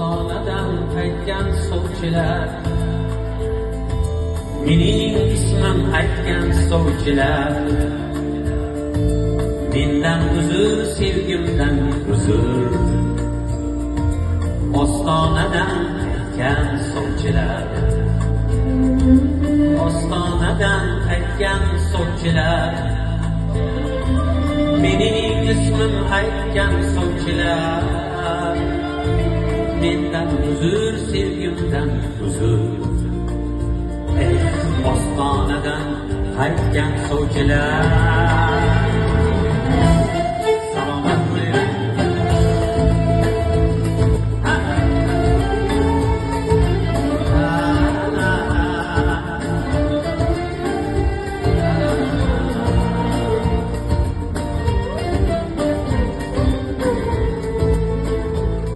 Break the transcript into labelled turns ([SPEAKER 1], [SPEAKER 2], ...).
[SPEAKER 1] ostonadan qaytgan sovchilar, mening ismim aytgan sovchilar, mendan uzr, sevgimdan uzr. Ostonadan qaytgan sovchilar, ostonadan qaytgan sovchilar, mening ismim aytgan sovchilar, mendan uzr, sevgimdan uzr. Ostonadan qaytgan sovchilar.